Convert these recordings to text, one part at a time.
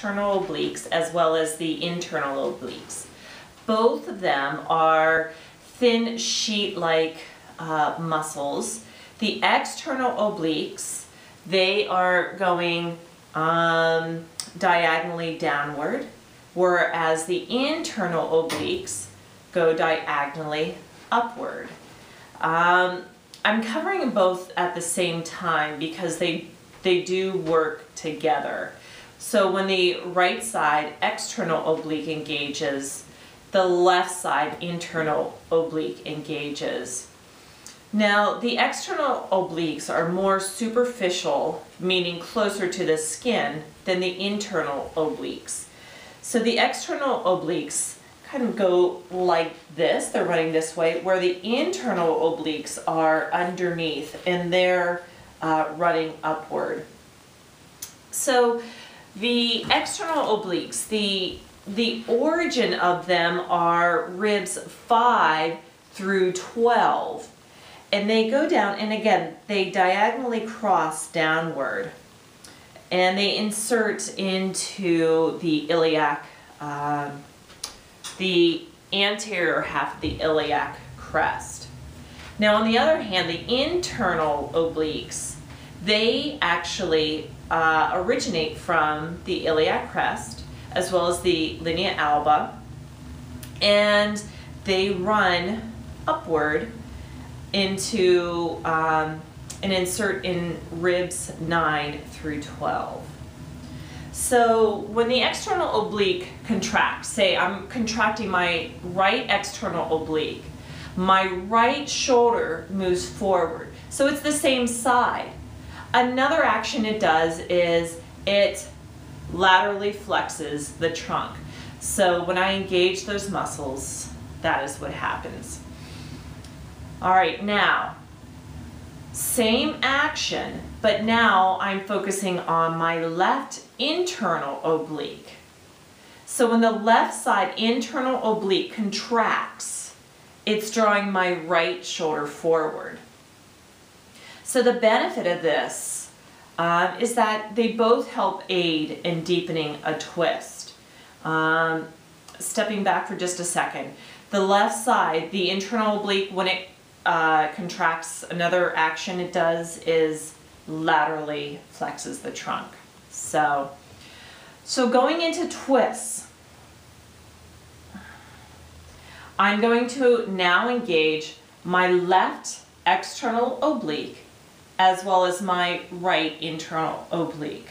external obliques as well as the internal obliques. Both of them are thin sheet-like muscles. The external obliques, they are going diagonally downward, whereas the internal obliques go diagonally upward. I'm covering them both at the same time because they do work together. So when the right side external oblique engages, the left side internal oblique engages. Now the external obliques are more superficial, meaning closer to the skin, than the internal obliques. So the external obliques kind of go like this, they're running this way, where the internal obliques are underneath and they're running upward. So the external obliques, the origin of them are ribs 5 through 12, and they go down, and again they diagonally cross downward, and they insert into the iliac, the anterior half of the iliac crest. Now on the other hand, the internal obliques, they actually originate from the iliac crest as well as the linea alba, and they run upward into and insert in ribs 9 through 12. So when the external oblique contracts, say I'm contracting my right external oblique, my right shoulder moves forward. So it's the same side. Another action it does is it laterally flexes the trunk. So when I engage those muscles, that is what happens. All right, now, same action, but now I'm focusing on my left internal oblique. So when the left side internal oblique contracts, it's drawing my right shoulder forward. So the benefit of this is that they both help aid in deepening a twist. Stepping back for just a second, the left side, the internal oblique, when it contracts, another action it does is laterally flexes the trunk. So going into twists, I'm going to now engage my left external oblique as well as my right internal oblique.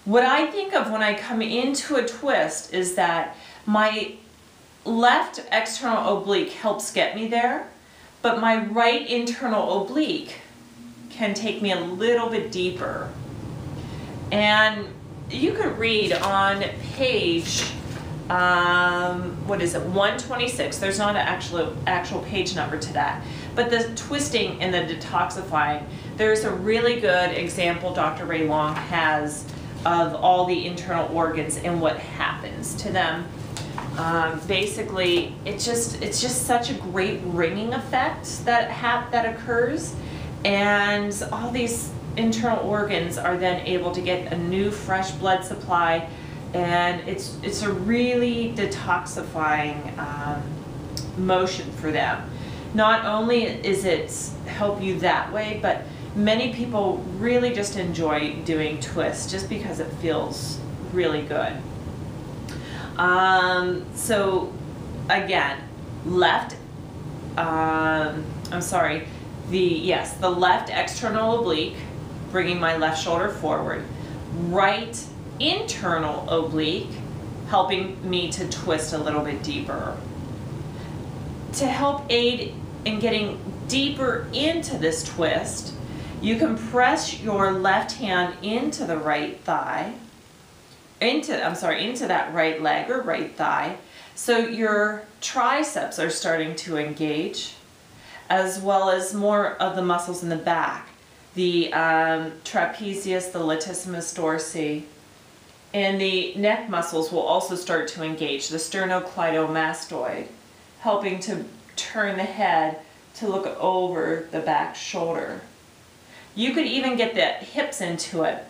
What I think of when I come into a twist is that my left external oblique helps get me there, but my right internal oblique can take me a little bit deeper. And you could read on page, what is it, 126, there's not an actual page number to that, but the twisting and the detoxifying, there's a really good example Dr. Ray Long has of all the internal organs and what happens to them. Basically, it's just such a great ringing effect that occurs, and all these internal organs are then able to get a new fresh blood supply, and it's a really detoxifying motion for them. Not only is it help you that way, but many people really just enjoy doing twists just because it feels really good. So again, left, the left external oblique, bringing my left shoulder forward, right internal oblique, helping me to twist a little bit deeper. To help aid in getting deeper into this twist, you can press your left hand into the right thigh, into that right leg or right thigh, so your triceps are starting to engage, as well as more of the muscles in the back, the trapezius, the latissimus dorsi, and the neck muscles will also start to engage, the sternocleidomastoid, helping to turn the head to look over the back shoulder. You could even get the hips into it.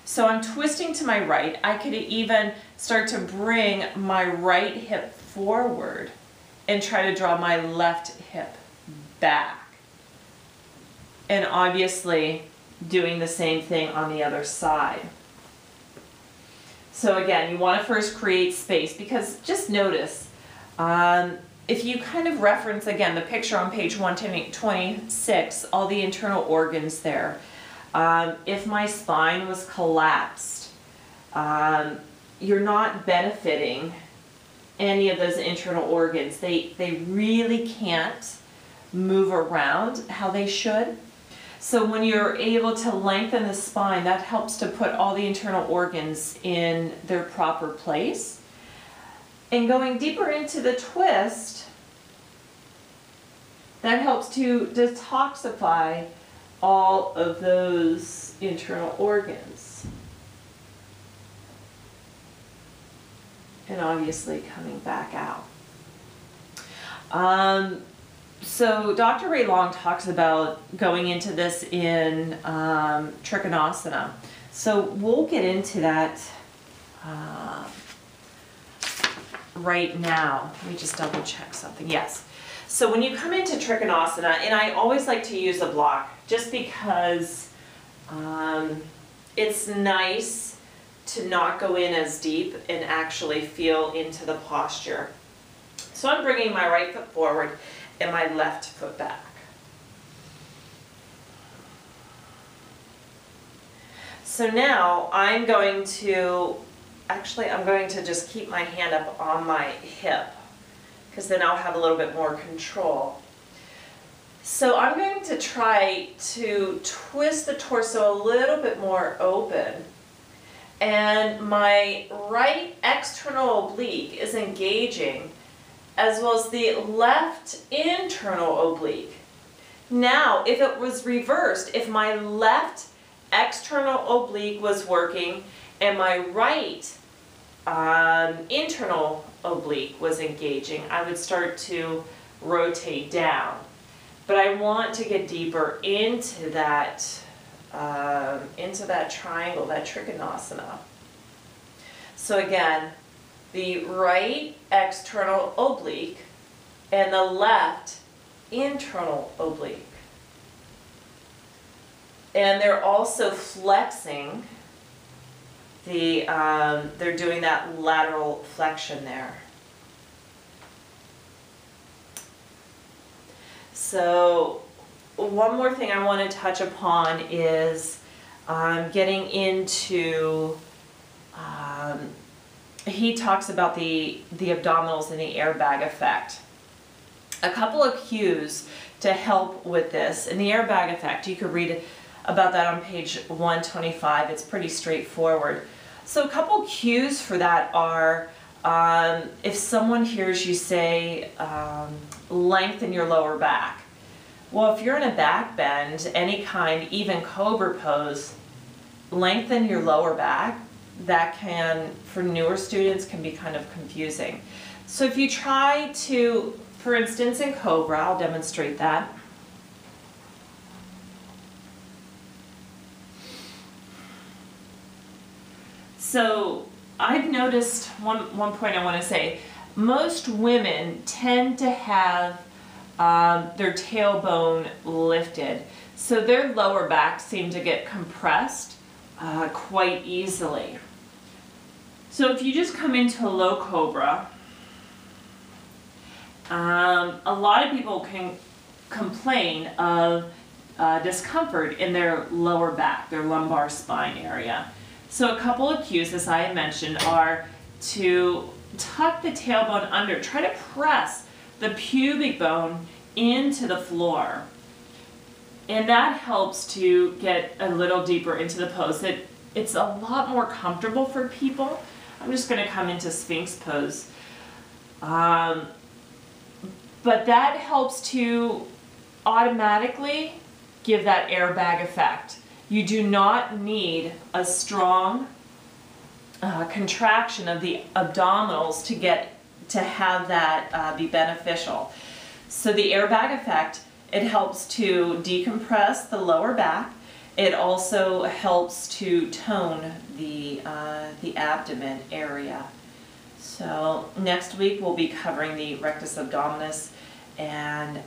So I'm twisting to my right. I could even start to bring my right hip forward and try to draw my left hip back. And obviously doing the same thing on the other side. So again, you want to first create space, because just notice, if you kind of reference again the picture on page 126, all the internal organs there, if my spine was collapsed, you're not benefiting any of those internal organs. They really can't move around how they should. So when you're able to lengthen the spine, that helps to put all the internal organs in their proper place. And going deeper into the twist, that helps to detoxify all of those internal organs. And obviously coming back out. So Dr. Ray Long talks about going into this in Trikonasana. So we'll get into that right now. Let me just double check something. Yes. So when you come into Trikonasana, and I always like to use a block just because it's nice to not go in as deep and actually feel into the posture. So I'm bringing my right foot forward and my left foot back. So now I'm going to just keep my hand up on my hip, because then I'll have a little bit more control. So I'm going to try to twist the torso a little bit more open, and my right external oblique is engaging, as well as the left internal oblique. Now, if it was reversed, if my left external oblique was working and my right internal oblique was engaging, I would start to rotate down. But I want to get deeper into that triangle, that Trikonasana. So again, the right external oblique and the left internal oblique. And they're also flexing they're doing that lateral flexion there. So one more thing I want to touch upon is getting into, he talks about the abdominals and the airbag effect. A couple of cues to help with this. And the airbag effect, you could read about that on page 125. It's pretty straightforward. So a couple cues for that are, if someone hears you say, lengthen your lower back. Well, if you're in a back bend, any kind, even cobra pose, lengthen your lower back. That can, for newer students, can be kind of confusing. So if you try to, for instance, in cobra, I'll demonstrate that. So I've noticed one point I want to say. Most women tend to have their tailbone lifted, so their lower back seem to get compressed quite easily. So if you just come into a low cobra, a lot of people can complain of discomfort in their lower back, their lumbar spine area. So a couple of cues, as I mentioned, are to tuck the tailbone under. Try to press the pubic bone into the floor. And that helps to get a little deeper into the pose. It's a lot more comfortable for people. I'm just going to come into Sphinx pose. But that helps to automatically give that airbag effect. You do not need a strong contraction of the abdominals to have that be beneficial. So the airbag effect, it helps to decompress the lower back. It also helps to tone the abdomen area. So next week we'll be covering the rectus abdominis and